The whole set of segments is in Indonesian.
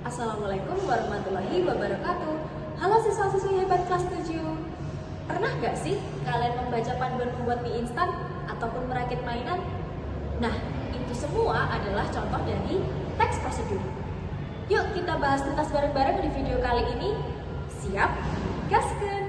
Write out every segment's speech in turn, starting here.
Assalamualaikum warahmatullahi wabarakatuh. Halo siswa-siswi hebat kelas 7. Pernah nggak sih kalian membaca panduan membuat mie instan ataupun merakit mainan? Nah, itu semua adalah contoh dari teks prosedur. Yuk kita bahas tuntas bareng-bareng di video kali ini. Siap? Gaskeun!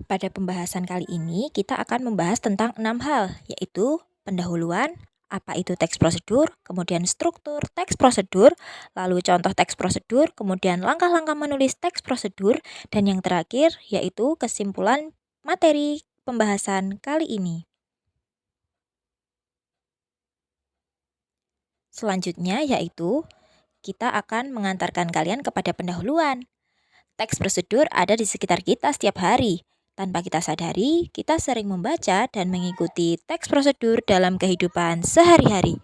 Pada pembahasan kali ini, kita akan membahas tentang 6 hal, yaitu pendahuluan, apa itu teks prosedur, kemudian struktur teks prosedur, lalu contoh teks prosedur, kemudian langkah-langkah menulis teks prosedur, dan yang terakhir yaitu kesimpulan materi pembahasan kali ini. Selanjutnya yaitu kita akan mengantarkan kalian kepada pendahuluan. Teks prosedur ada di sekitar kita setiap hari. Tanpa kita sadari, kita sering membaca dan mengikuti teks prosedur dalam kehidupan sehari-hari.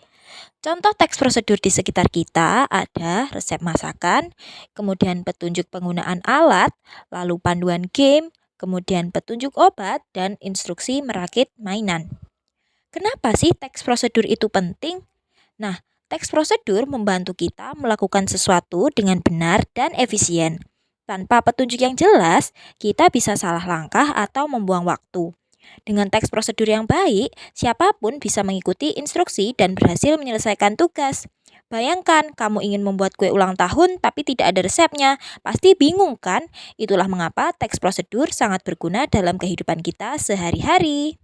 Contoh teks prosedur di sekitar kita ada resep masakan, kemudian petunjuk penggunaan alat, lalu panduan game, kemudian petunjuk obat, dan instruksi merakit mainan. Kenapa sih teks prosedur itu penting? Nah, teks prosedur membantu kita melakukan sesuatu dengan benar dan efisien. Tanpa petunjuk yang jelas, kita bisa salah langkah atau membuang waktu. Dengan teks prosedur yang baik, siapapun bisa mengikuti instruksi dan berhasil menyelesaikan tugas. Bayangkan kamu ingin membuat kue ulang tahun tapi tidak ada resepnya, pasti bingung kan? Itulah mengapa teks prosedur sangat berguna dalam kehidupan kita sehari-hari.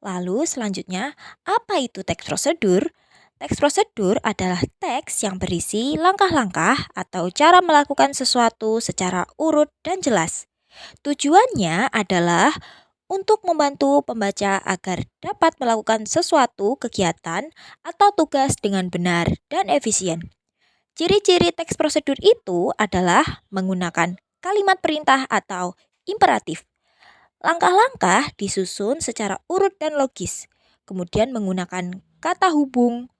Lalu selanjutnya, apa itu teks prosedur? Teks prosedur adalah teks yang berisi langkah-langkah atau cara melakukan sesuatu secara urut dan jelas. Tujuannya adalah untuk membantu pembaca agar dapat melakukan sesuatu kegiatan atau tugas dengan benar dan efisien. Ciri-ciri teks prosedur itu adalah menggunakan kalimat perintah atau imperatif. Langkah-langkah disusun secara urut dan logis, kemudian menggunakan kata hubung,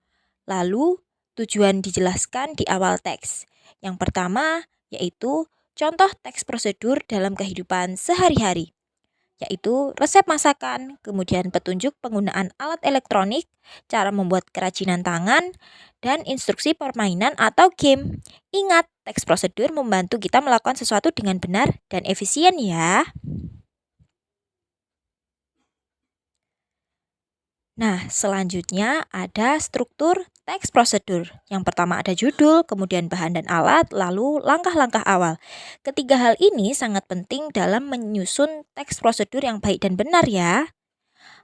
lalu tujuan dijelaskan di awal teks. Yang pertama yaitu contoh teks prosedur dalam kehidupan sehari-hari, yaitu resep masakan, kemudian petunjuk penggunaan alat elektronik, cara membuat kerajinan tangan, dan instruksi permainan atau game. Ingat, teks prosedur membantu kita melakukan sesuatu dengan benar dan efisien ya. Nah, selanjutnya ada struktur teks prosedur. Yang pertama ada judul, kemudian bahan dan alat, lalu langkah-langkah awal. Ketiga hal ini sangat penting dalam menyusun teks prosedur yang baik dan benar ya.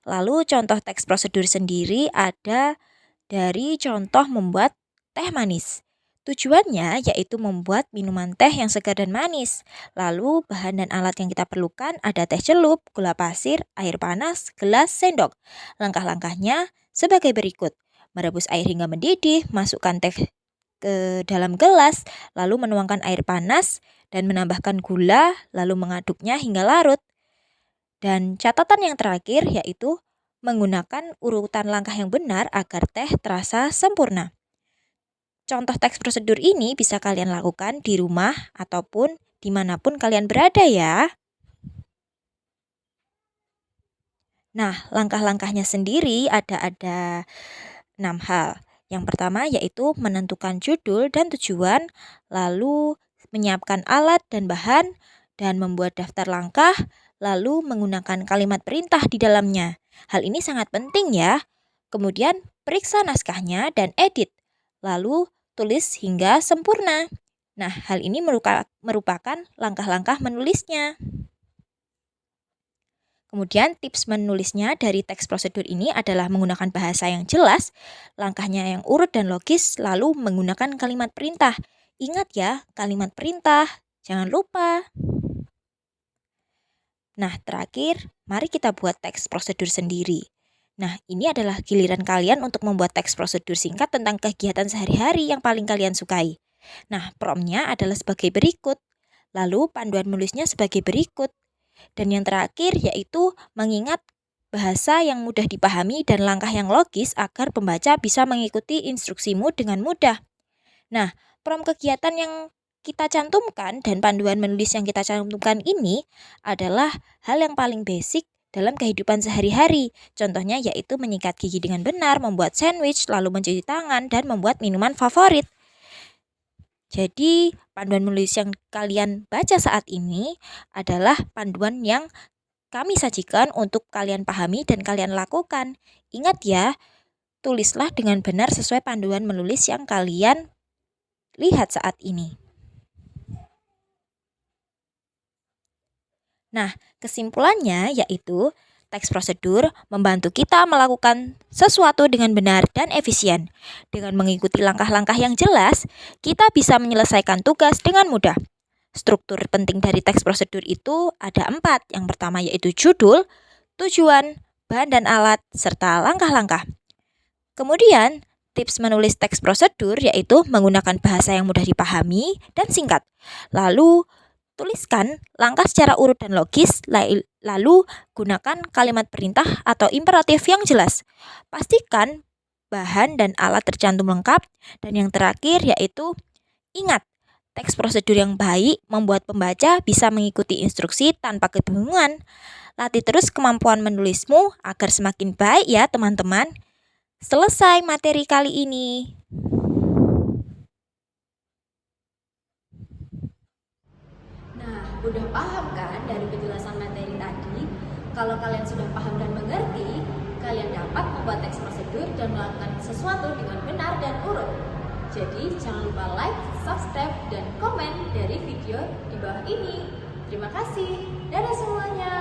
Lalu contoh teks prosedur sendiri ada dari contoh membuat teh manis. Tujuannya yaitu membuat minuman teh yang segar dan manis. Lalu bahan dan alat yang kita perlukan ada teh celup, gula pasir, air panas, gelas, sendok. Langkah-langkahnya sebagai berikut. Merebus air hingga mendidih, masukkan teh ke dalam gelas, lalu menuangkan air panas dan menambahkan gula, lalu mengaduknya hingga larut. Dan catatan yang terakhir yaitu menggunakan urutan langkah yang benar agar teh terasa sempurna. Contoh teks prosedur ini bisa kalian lakukan di rumah ataupun dimanapun kalian berada ya. Nah, langkah-langkahnya sendiri ada 6 hal. Yang pertama yaitu menentukan judul dan tujuan, lalu menyiapkan alat dan bahan, dan membuat daftar langkah, lalu menggunakan kalimat perintah di dalamnya. Hal ini sangat penting ya. Kemudian periksa naskahnya dan edit, lalu tulis hingga sempurna. Nah, hal ini merupakan langkah-langkah menulisnya. Kemudian tips menulisnya dari teks prosedur ini adalah menggunakan bahasa yang jelas, langkahnya yang urut dan logis, lalu menggunakan kalimat perintah. Ingat ya, kalimat perintah, jangan lupa. Nah, terakhir, mari kita buat teks prosedur sendiri. Nah, ini adalah giliran kalian untuk membuat teks prosedur singkat tentang kegiatan sehari-hari yang paling kalian sukai. Nah, promptnya adalah sebagai berikut. Lalu panduan menulisnya sebagai berikut. Dan yang terakhir yaitu mengingat bahasa yang mudah dipahami dan langkah yang logis agar pembaca bisa mengikuti instruksimu dengan mudah. Nah, prompt kegiatan yang kita cantumkan dan panduan menulis yang kita cantumkan ini adalah hal yang paling basic dalam kehidupan sehari-hari. Contohnya yaitu menyikat gigi dengan benar, membuat sandwich, lalu mencuci tangan, dan membuat minuman favorit. Jadi, panduan menulis yang kalian baca saat ini adalah panduan yang kami sajikan untuk kalian pahami dan kalian lakukan. Ingat ya, tulislah dengan benar sesuai panduan menulis yang kalian lihat saat ini. Nah, kesimpulannya yaitu teks prosedur membantu kita melakukan sesuatu dengan benar dan efisien. Dengan mengikuti langkah-langkah yang jelas, kita bisa menyelesaikan tugas dengan mudah. Struktur penting dari teks prosedur itu ada 4. Yang pertama yaitu judul, tujuan, bahan dan alat, serta langkah-langkah. Kemudian, tips menulis teks prosedur yaitu menggunakan bahasa yang mudah dipahami dan singkat. Lalu, tuliskan langkah secara urut dan logis, lalu gunakan kalimat perintah atau imperatif yang jelas. Pastikan bahan dan alat tercantum lengkap. Dan yang terakhir yaitu ingat, teks prosedur yang baik membuat pembaca bisa mengikuti instruksi tanpa kebingungan. Latih terus kemampuan menulismu agar semakin baik ya teman-teman. Selesai materi kali ini. Udah paham kan dari penjelasan materi tadi? Kalau kalian sudah paham dan mengerti, kalian dapat membuat teks prosedur dan melakukan sesuatu dengan benar dan urut. Jadi jangan lupa like, subscribe, dan komen dari video di bawah ini. Terima kasih. Dadah semuanya.